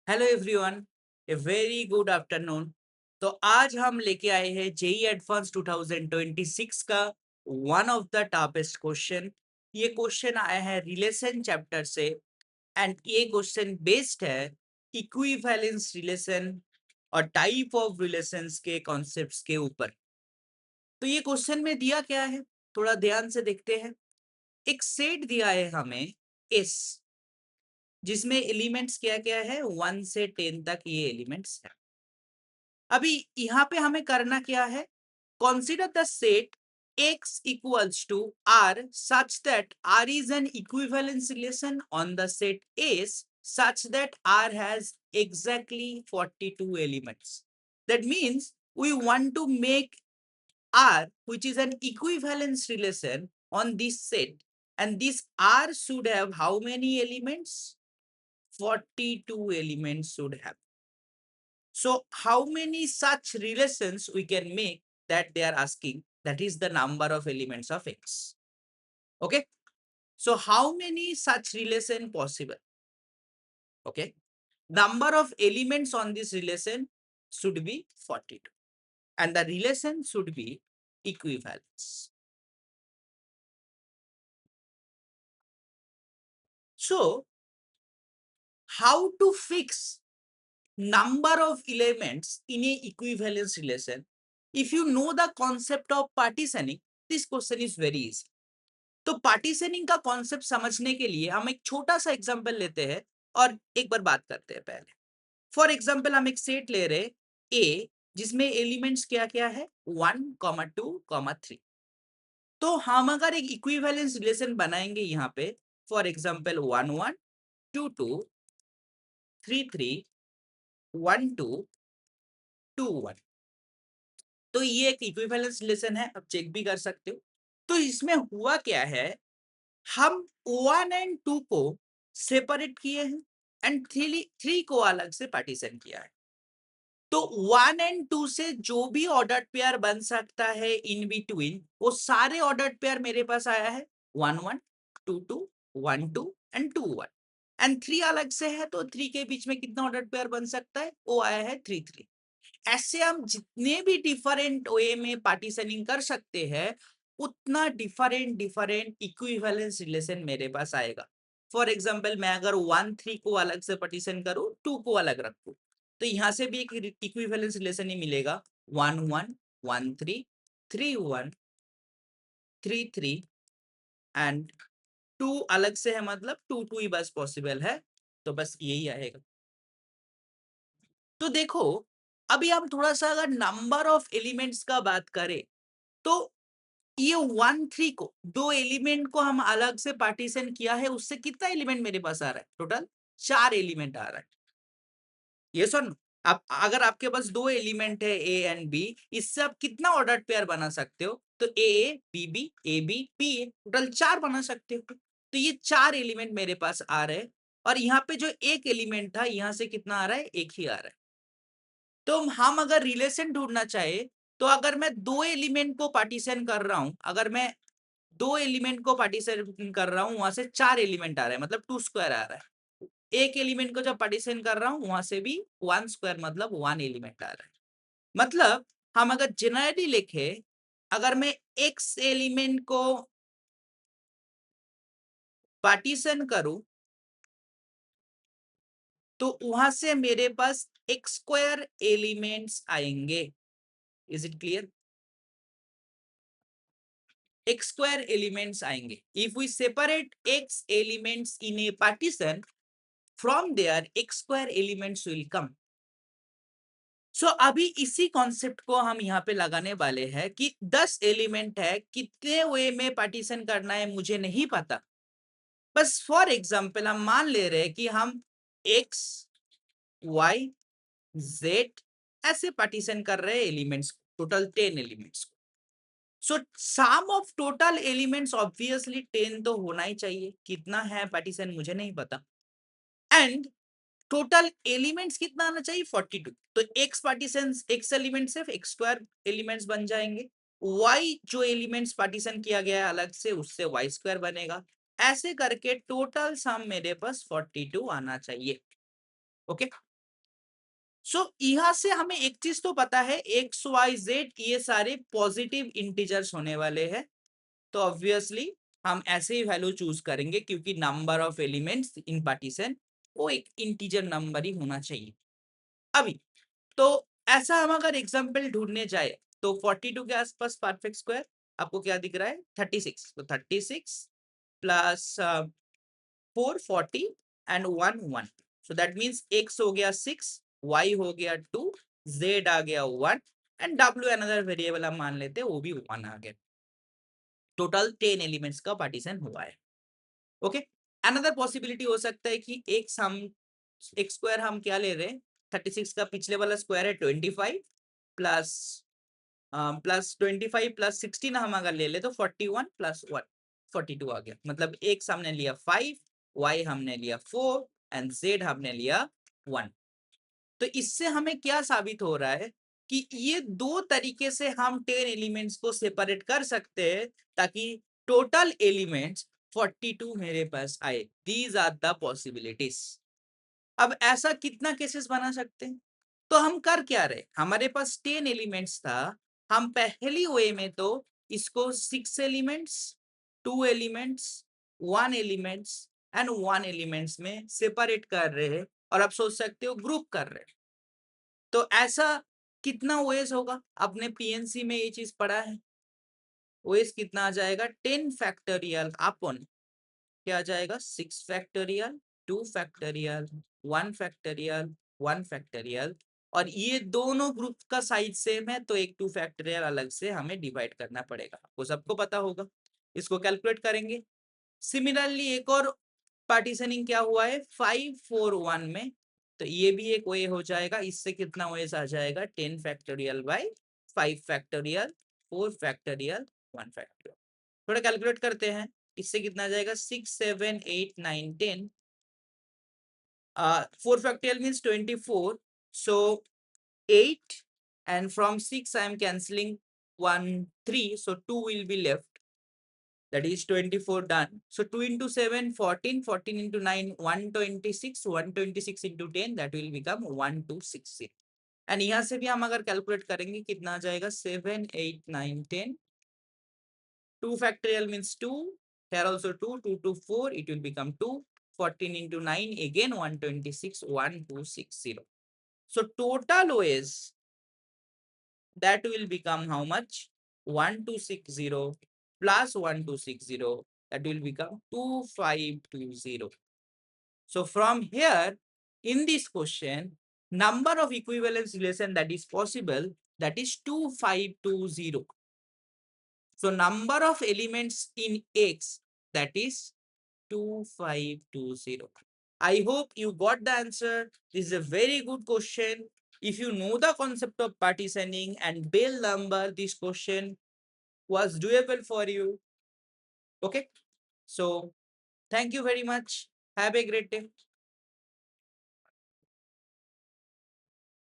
Hello everyone, a very good afternoon. तो आज हम लेके आए हैं जेई एडवांस 2026 का one of the toppest question. ये क्वेश्चन आया है रिलेशन चैप्टर से एंड ये क्वेश्चन बेस्ड है इक्विवेलेंस रिलेशन और टाइप ऑफ रिलेशंस के कॉन्सेप्ट्स के ऊपर। तो ये क्वेश्चन में दिया क्या है, थोड़ा ध्यान से देखते हैं। एक सेट दिया है हमें एस, जिसमें एलिमेंट्स क्या क्या है, 1 से 10 तक ये एलिमेंट्स है। अभी यहाँ पे हमें करना क्या है, consider the set x equals to r such that r is an equivalence relation on the set S such that r has exactly 42 elements. That means we want to make r which is an equivalence relation on this set, and this r should have how many elements? 42 elements should have. So how many such relations we can make, that they are asking, that is the number of elements of X. Okay. So how many such relation possible? Okay. Number of elements on this relation should be 42 and the relation should be equivalence. So how to fix number of elements in a equivalence relation? If you know the concept of partitioning, this question is very easy. तो partitioning का concept समझने के लिए हम एक छोटा सा example लेते हैं और एक बार बात करते हैं पहले। फॉर एग्जांपल हम एक सेट ले रहे ए, जिसमें एलिमेंट्स क्या क्या है, 1, 2, 3। तो हम अगर एक इक्विवेलेंस रिलेशन बनाएंगे यहाँ पे, फॉर एग्जांपल 1 1 2 2 3 3 1 2 2 1, तो ये एक इक्विवेलेंस रिलेशन है, आप चेक भी कर सकते हो। तो इसमें हुआ क्या है, हम 1 एंड 2 को सेपरेट किए हैं एंड 3 को अलग से पार्टीशन किया है। तो 1 एंड 2 से जो भी ऑर्डर्ड पेयर बन सकता है इन बिटवीन, वो सारे ऑर्डर्ड पेयर मेरे पास आया है 1 1 2 2 1 2 एंड 2 1। एंड 3 अलग से है, तो 3 के बीच में कितना ऑर्डर्ड पेयर बन सकता है, वो आया है 3 3। ऐसे हम जितने भी डिफरेंट वे में पार्टीशनिंग कर सकते हैं, उतना डिफरेंट डिफरेंट इक्विवेलेंस रिलेशन मेरे पास आएगा। फॉर एग्जांपल मैं अगर 1 3 को अलग से पार्टीशन करूं, 2 को अलग रखूं, तो यहां से भी एक इक्विवेलेंस रिलेशन ही मिलेगा, 1 1 1 3 3 1 3 3 एंड 2 अलग से है, मतलब 2 2 ही बस पॉसिबल है, तो बस यही आएगा। तो देखो, अभी हम थोड़ा सा अगर नंबर ऑफ एलिमेंट्स का बात करें, तो ये 1 3 को, दो एलिमेंट को हम अलग से पार्टीशन किया है, उससे कितना एलिमेंट मेरे पास आ रहा है, टोटल 4 एलिमेंट आ रहा है। ये सुन, आप अगर आपके पास दो एलिमेंट है ए एंड बी, इससे आप कितना ऑर्डर्ड पेयर बना सकते हो, तो A B B A B P A, total 4 बना सकते हो। तो ये 4 एलिमेंट मेरे पास आ रहे हैं, और यहाँ पे जो एक एलिमेंट था, यहाँ से कितना आ रहा है, एक ही आ रहा है। तो हम अगर रिलेशन ढूंढना चाहे, तो अगर मैं दो एलिमेंट को पार्टीशन कर रहा हूं, अगर मैं दो एलिमेंट को पार्टीशन कर रहा हूं, वहां से 4 एलिमेंट आ रहा है, मतलब 2 स्क्वायर आ रहा है। एक एलिमेंट को जब पार्टीशन कर रहा हूं, वहां से भी 1 स्क्वायर, मतलब 1 एलिमेंट आ रहा है। मतलब हम अगर जनरली लिखे, अगर मैं एक्स एलिमेंट को पार्टीशन करूं, तो वहां से मेरे पास एक्स स्क्वायर एलिमेंट्स आएंगे। Is it clear? x square elements आएंगे। If we separate x elements in a partition, from there x square elements will come. So अभी इसी कॉन्सेप्ट को हम यहाँ पे लगाने वाले हैं कि 10 एलिमेंट है, कितने वे में पार्टीशन करना है मुझे नहीं पता। बस फॉर एग्जाम्पल हम मान ले रहे हैं कि हम x y z ऐसे पार्टीशन कर रहे हैं elements, total 10 elements. So sum of total elements obviously 10 तो होना ही चाहिए, कितना है पार्टीशन मुझे नहीं पता। एंड टोटल एलिमेंट्स कितना आना चाहिए, 42। तो एक्स पार्टीशन, एक्स एलिमेंट से एक्स स्क्वायर एलिमेंट्स बन जाएंगे, वाई जो एलिमेंट्स पार्टीशन किया गया है अलग से, उससे वाई स्क्वायर बनेगा। ऐसे करके टोटल सम मेरे पास 42 आना चाहिए। ओके, सो यहाँ से हमें एक चीज तो पता है, एक्स वाई जेड ये सारे पॉजिटिव इंटीजर्स होने वाले हैं, तो ऑब्वियसली हम ऐसे ही वैल्यू चूज करेंगे क्योंकि number of elements in partition वो एक इंटीजर नंबर ही होना चाहिए। अभी तो ऐसा हम अगर एग्जाम्पल ढूंढने जाए तो 42 के आसपास परफेक्ट स्क्वायर आपको क्या दिख रहा है, 36, तो 36 plus 4 40 and 1 1, so that means x हो गया 6, वाई हो गया 2, जेड आ गया 1 एंड डब्ल्यू अनदर वेरिएबल हम मान लेते हैं वो भी 1 आ गया। टोटल 10 एलिमेंट्स का पार्टीशन हुआ है। ओके, अनदर पॉसिबिलिटी हो सकता है कि एक स्क्वायर हम क्या ले रहे हैं, 36 का पिछले वाला स्क्वायर है 25 प्लस 25 प्लस 16 हम अगर ले ले तो 41 प्लस 1 42 आ गया। मतलब एक्स हमने लिया 5, वाई हमने लिया 4 एंड जेड हमने लिया 1। तो इससे हमें क्या साबित हो रहा है कि ये दो तरीके से हम 10 एलिमेंट्स को सेपरेट कर सकते हैं ताकि टोटल एलिमेंट्स 42 मेरे पास आए। These are the possibilities. अब ऐसा कितना केसेस बना सकते हैं, तो हम कर क्या रहे, हमारे पास 10 एलिमेंट्स था, हम पहली वे में तो इसको 6 elements, 2 elements, 1 elements and 1 elements में सेपरेट कर रहे हैं, और आप सोच सकते हो ग्रुप कर रहे हैं। तो ऐसा कितना ओएस होगा, आपने पीएनसी में ये चीज पढ़ा है, ओएस कितना आ जाएगा 10 फैक्टोरियल अपॉन क्या आ जाएगा 6 फैक्टोरियल, 2 फैक्टोरियल, 1 फैक्टोरियल, 1 फैक्टोरियल, और ये दोनों ग्रुप का साइज सेम है तो एक 2 फैक्टोरियल अलग से हमें डिवाइड करना पड़ेगा, वो सबको पता होगा। इसको कैलकुलेट करेंगे। सिमिलरली एक और पार्टीशनिंग क्या हुआ है 5 4 1 में, तो ये भी एक वे हो जाएगा। इससे कितना वेस आ जाएगा 10 factorial by 5 factorial, 4 factorial, 1 factorial. थोड़ा कैलकुलेट करते हैं, इससे कितना आ जाएगा 6 7 8 9 10, 4 factorial means 24, so 8 and from 6 I am cancelling 1 3, so 2 will be left, that is 24 done. So 2 into 7 14, 14 into 9 126, 126 into 10 that will become 1260। And यहाँ से भी हम अगर कैलकुलेट करेंगे कितना आ जाएगा 7 8 9 10, 2 factorial means 2, here also 2, 2 to 4 it will become 2, 14 into 9 again 126, 1260। So total OS that will become how much, 1260 plus 1260, that will become 2520। So from here in this question, number of equivalence relation that is possible, that is 2520। So number of elements in X, that is 2520। I hope you got the answer. This is a very good question. If you know the concept of partitioning and Bell number, this question was doable for you. Okay. So thank you very much. Have a great day.